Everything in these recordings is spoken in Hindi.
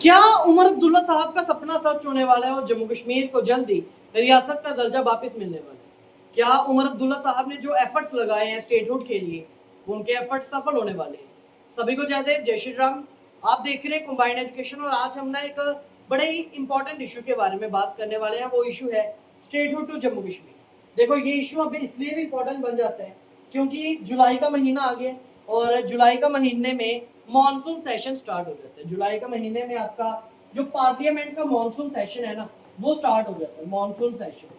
क्या उमर अब्दुल्ला साहब का सपना सच होने वाला है और जम्मू कश्मीर को जल्दी रियासत का दर्जा वापस मिलने वाला है? क्या उमर अब्दुल्ला साहब ने जो एफर्ट्स लगाए हैं स्टेटहुड के लिए वो उनके एफर्ट्स सफल होने वाले हैं? सभी को जयदेव, जय श्री राम। आप देख रहे हैं कंबाइंड एजुकेशन और आज हम ना एक बड़े ही इंपॉर्टेंट इशू के बारे में बात करने वाले हैं। वो इशू है स्टेटहुड टू जम्मू कश्मीर। देखो, ये इशू अभी इसलिए भी इंपॉर्टेंट बन जाता है क्योंकि जुलाई का महीना आ गया और जुलाई का महीने में मॉनसून सेशन स्टार्ट हो जाता है। जुलाई का महीने में आपका जो पार्लियामेंट का मॉनसून सेशन है ना, वो स्टार्ट हो जाता है, मॉनसून सेशन।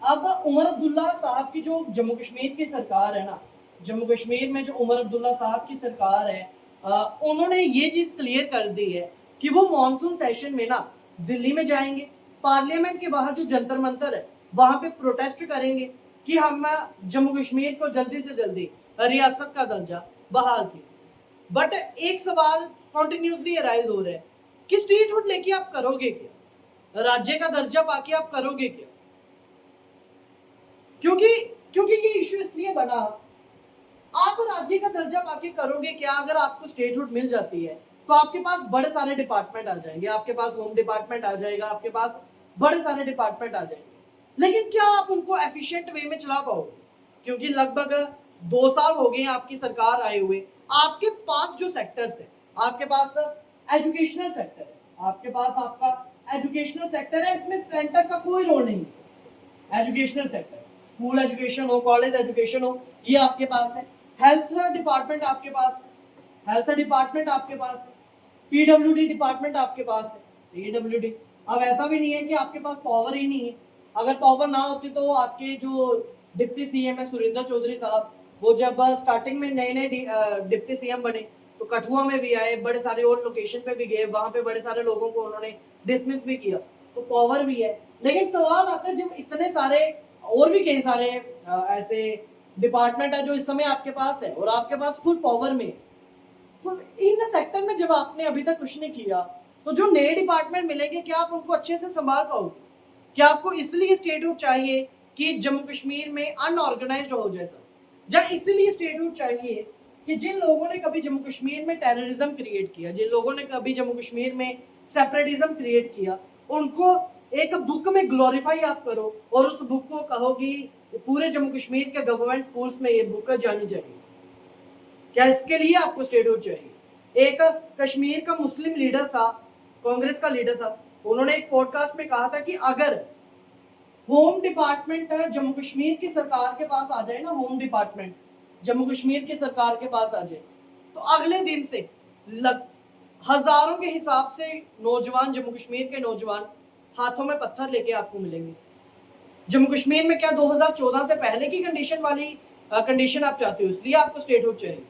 अब उमर अब्दुल्ला साहब की जो जम्मू कश्मीर की सरकार है ना, जम्मू कश्मीर में जो उमर अब्दुल्ला साहब की सरकार है, उन्होंने ये चीज क्लियर कर दी है कि वो मॉनसून सेशन में ना दिल्ली में जाएंगे, पार्लियामेंट के बाहर जो जंतर मंतर है वहां पे प्रोटेस्ट करेंगे कि हम जम्मू कश्मीर को जल्दी से जल्दी रियासत का दर्जा बहाल कीजिए। बट एक सवाल कॉन्टिन्यूसली अराइज हो रहा है कि स्टेटहुड लेके आप करोगे क्या, राज्य का दर्जा पाके आप करोगे क्या? क्योंकि क्योंकि ये इश्यू इसलिए बना, आप राज्य का दर्जा पाके करोगे क्या? अगर आपको स्टेटहुड मिल जाती है तो आपके पास बड़े सारे डिपार्टमेंट आ जाएंगे, आपके पास होम डिपार्टमेंट आ जाएगा, आपके पास बड़े सारे डिपार्टमेंट आ जाएंगे। लेकिन क्या आप उनको एफिशिएंट वे में चला पाओगे? क्योंकि लगभग 2 साल हो गए आपकी सरकार आए हुए। आपके पास जो सेक्टर्स है, आपके पास एजुकेशनल सेक्टर है, आपके पास आपका एजुकेशनल सेक्टर है, इसमें सेंटर का कोई रोल नहीं है। एजुकेशनल सेक्टर, स्कूल एजुकेशन हो, कॉलेज एजुकेशन हो, ये आपके पास है। हेल्थ डिपार्टमेंट आपके पास है, हेल्थ डिपार्टमेंट आपके पास है। पीडब्ल्यूडी डिपार्टमेंट आपके पास है, पीडब्ल्यूडी। अब ऐसा भी नहीं है कि आपके पास पावर ही नहीं है। अगर पावर ना होती तो आपके जो डिप्टी सीएम है सुरेंद्र चौधरी साहब, वो जब स्टार्टिंग में नए नए डिप्टी सीएम बने तो कठुआ में भी आए, बड़े सारे और लोकेशन पे भी गए, वहां पे बड़े सारे लोगों को उन्होंने डिसमिस भी किया, तो पावर भी है। लेकिन सवाल आता है जब इतने सारे और भी कई सारे ऐसे डिपार्टमेंट है जो इस समय आपके पास है और आपके पास फुल पावर में है, तो इन सेक्टर में जब आपने अभी तक कुछ नहीं किया तो जो नए डिपार्टमेंट मिलेंगे क्या आप उनको अच्छे से संभाल पाओगे? क्या आपको इसलिए स्टेटहुड चाहिए कि जम्मू कश्मीर में अनऑर्गेनाइज्ड हो जैसा, या इसलिए स्टेटहुड चाहिए कि जिन लोगों ने कभी जम्मू कश्मीर में टेररिज्म क्रिएट किया, जिन लोगों ने कभी जम्मू कश्मीर में सेपरेटिज्म क्रिएट किया, उनको एक बुक में ग्लोरीफाई आप करो और उस बुक को कहो कि पूरे जम्मू कश्मीर के गवर्नमेंट स्कूल्स में ये बुक जानी चाहिए? क्या इसके लिए आपको स्टेटहुड चाहिए? एक कश्मीर का मुस्लिम लीडर था, कांग्रेस का लीडर था, उन्होंने एक पॉडकास्ट में कहा था कि अगर होम डिपार्टमेंट जम्मू कश्मीर की सरकार के पास आ जाए ना, होम डिपार्टमेंट जम्मू कश्मीर की सरकार के पास आ जाए तो अगले दिन से हजारों के हिसाब से नौजवान, जम्मू कश्मीर के नौजवान हाथों में पत्थर लेके आपको मिलेंगे। जम्मू कश्मीर में क्या 2014 से पहले की कंडीशन वाली कंडीशन आप चाहते हो? इसलिए आपको स्टेटहुड चाहिए।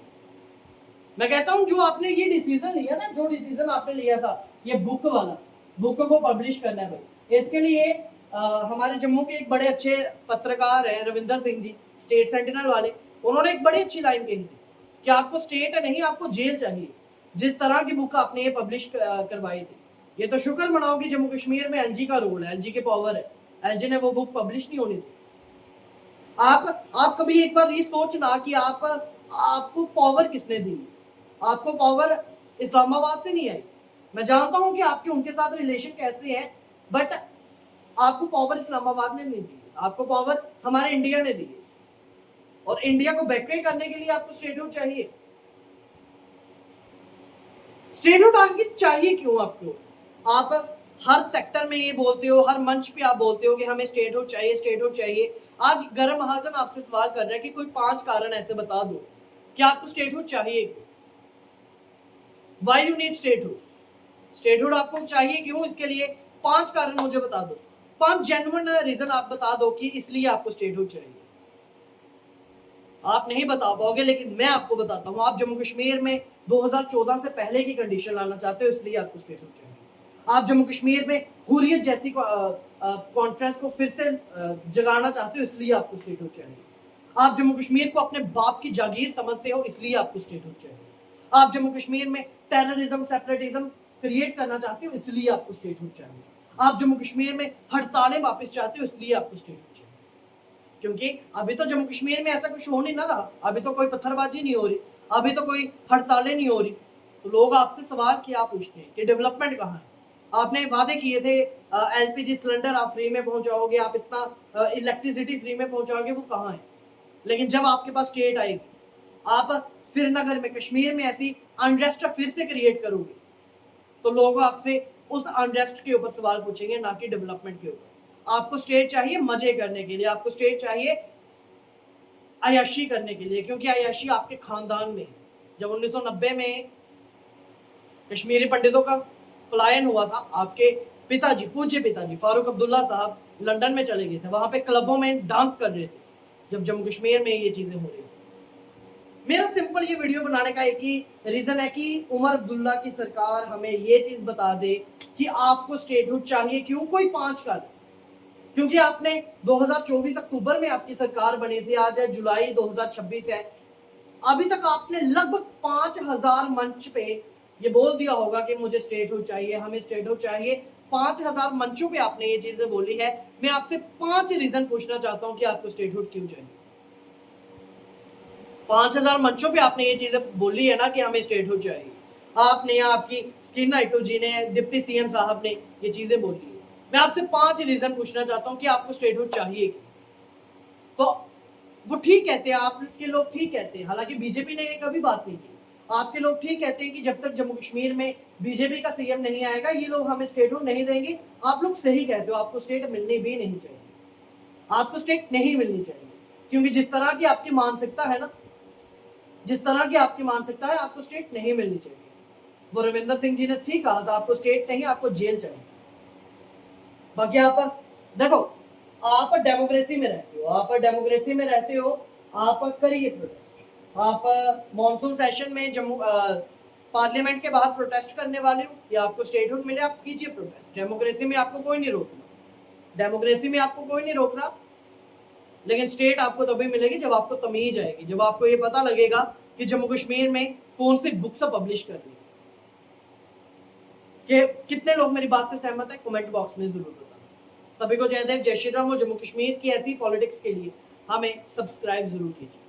मैं कहता हूं जो आपने ये डिसीजन लिया ना, जो डिसीजन आपने लिया था ये बुक वाला, बुक को पब्लिश करना है भाई, इसके लिए हमारे जम्मू के एक बड़े अच्छे पत्रकार हैं रविंदर सिंह जी, स्टेट सेंटिनल वाले, उन्होंने एक बड़ी अच्छी लाइन कही थी कि आपको स्टेट नहीं, आपको जेल चाहिए। जिस तरह की बुक आपने ये पब्लिश करवाई थी, ये तो शुक्र मनाओ कि जम्मू कश्मीर में एलजी का रोल है, एलजी के पावर है, एलजी ने वो बुक पब्लिश नहीं होनी थी। आप कभी एक बार ये सोचना कि आपको पावर किसने दी? आपको पावर इस्लामाबाद से नहीं आई। मैं जानता हूं कि आपके उनके साथ रिलेशन कैसे हैं, बट आपको पावर इस्लामाबाद ने नहीं दी, आपको पावर हमारे इंडिया ने दी। और इंडिया को बैकवे करने के लिए आपको स्टेटहुड चाहिए। स्टेटहुड आखिर चाहिए क्यों आपको? आप हर सेक्टर में ये बोलते हो, हर मंच पे आप बोलते हो कि हमें स्टेटहुड चाहिए, स्टेटहुड चाहिए। आज गरम महाजन आपसे सवाल कर रहा है कि कोई 5 कारण ऐसे बता दो कि आपको स्टेटहुड चाहिए। Why you need statehood? Statehood आपको चाहिए क्यों? इसके लिए 5 कारण मुझे बता दो, 5 जेन्युइन रीजन आप बता दो कि इसलिए आपको स्टेटहुड चाहिए। आप नहीं बता पाओगे, लेकिन मैं आपको बताता हूं। आप जम्मू कश्मीर में 2014 से पहले की कंडीशन लाना चाहते हो, इसलिए आपको स्टेटहुड चाहिए। आप जम्मू कश्मीर में हुर्रियत जैसी कॉन्फ्रेंस को फिर से जगाना चाहते हो, इसलिए आपको स्टेटहुड चाहिए। आप जम्मू कश्मीर को अपने बाप की जागीर समझते हो, इसलिए आपको स्टेटहुड चाहिए। आप जम्मू कश्मीर में टेररिज्म, सेपरेटिज्म क्रिएट करना चाहते हो, इसलिए आपको स्टेटहुड चाहिए। आप जम्मू कश्मीर में हड़तालें वापस चाहते हो, इसलिए आपको स्टेटहुड चाहिए। क्योंकि अभी तो जम्मू कश्मीर में ऐसा कुछ हो नहीं ना रहा, अभी तो कोई पत्थरबाजी नहीं हो रही, अभी तो कोई हड़तालें नहीं हो रही, तो लोग आपसे सवाल क्या पूछते हैं कि डेवलपमेंट कहाँ है? आपने वादे किए थे एलपीजी सिलेंडर आप फ्री में पहुंचाओगे, आप इतना इलेक्ट्रिसिटी फ्री में पहुंचाओगे, वो कहाँ है? लेकिन जब आपके पास स्टेट आएगी, आप श्रीनगर में, कश्मीर में ऐसी अनरेस्ट फिर से क्रिएट करोगे, तो लोग आपसे उस अनरेस्ट के ऊपर सवाल पूछेंगे, ना कि डेवलपमेंट के ऊपर। आपको स्टेट चाहिए मजे करने के लिए, आपको स्टेट चाहिए अयाशी करने के लिए, क्योंकि अयाशी आपके खानदान में है। जब 1990 में कश्मीरी पंडितों का पलायन हुआ था, आपके पिताजी, पूज्य पिताजी फारूक अब्दुल्ला साहब लंदन में चले गए थे, वहां पे क्लबों में डांस कर रहे थे जब जम्मू कश्मीर में ये चीजें हो रही थी। मेरा सिंपल ये वीडियो बनाने का एक ही रीजन है कि उमर अब्दुल्ला की सरकार हमें ये चीज बता दे कि आपको स्टेटहुड चाहिए क्यों, कोई 5 का, क्योंकि आपने 2024 अक्टूबर में आपकी सरकार बनी थी, आज है जुलाई 2026 है, अभी तक आपने लगभग 5000 मंच पे ये बोल दिया होगा कि मुझे स्टेटहुड चाहिए, हमें स्टेटहुड चाहिए। 5000 मंचों पे आपने ये चीजें बोली है। मैं आपसे 5 रीजन पूछना चाहता हूं कि आपको स्टेटहुड क्यों चाहिए। 5000 मंचों पे आपने ये चीजें बोली है ना कि हमें स्टेटहुड चाहिए। आपने या आपकी स्किन नाइटो जी ने, डिप्टी सीएम साहब ने ये चीजें बोली है। मैं आपसे 5 रीजन पूछना चाहता हूं कि आपको स्टेटहुड चाहिए। तो वो ठीक कहते हैं, आपके लोग ठीक कहते हैं, हालांकि बीजेपी ने ये कभी बात नहीं की। आपके लोग ठीक कहते हैं कि जब तक जम्मू कश्मीर में बीजेपी का सीएम नहीं आएगा, ये लोग हमें स्टेटहुड नहीं देंगे। आप लोग सही कहते हो, आपको स्टेट मिलनी भी नहीं चाहिए, आपको स्टेट नहीं मिलनी चाहिए, क्योंकि जिस तरह की आपकी मानसिकता है ना, जिस तरह की आपकी मानसिकता है, आपको स्टेट नहीं मिलनी चाहिए। वो रविंदर सिंह जी ने ठीक कहा था, आपको स्टेट नहीं, आपको जेल चाहिए। बाकी आप देखो, आप डेमोक्रेसी में रहते हो, आप डेमोक्रेसी में रहते हो, आप करिए प्रोटेस्ट। आप मॉनसून सेशन में जम्मू पार्लियामेंट के बाहर प्रोटेस्ट करने वाले हो या आपको स्टेटहुड मिले, आप कीजिए प्रोटेस्ट। डेमोक्रेसी में आपको कोई नहीं रोक रहा, डेमोक्रेसी में आपको कोई नहीं रोक रहा। लेकिन स्टेट आपको तभी मिलेगी जब आपको तमीज आएगी, जब आपको ये पता लगेगा कि जम्मू कश्मीर में कौन सी बुक्स पब्लिश करनी है। कि कितने लोग मेरी बात से सहमत है, कमेंट बॉक्स में जरूर बताना। सभी को जय देव, जय श्री राम। और जम्मू कश्मीर की ऐसी पॉलिटिक्स के लिए हमें सब्सक्राइब जरूर कीजिए।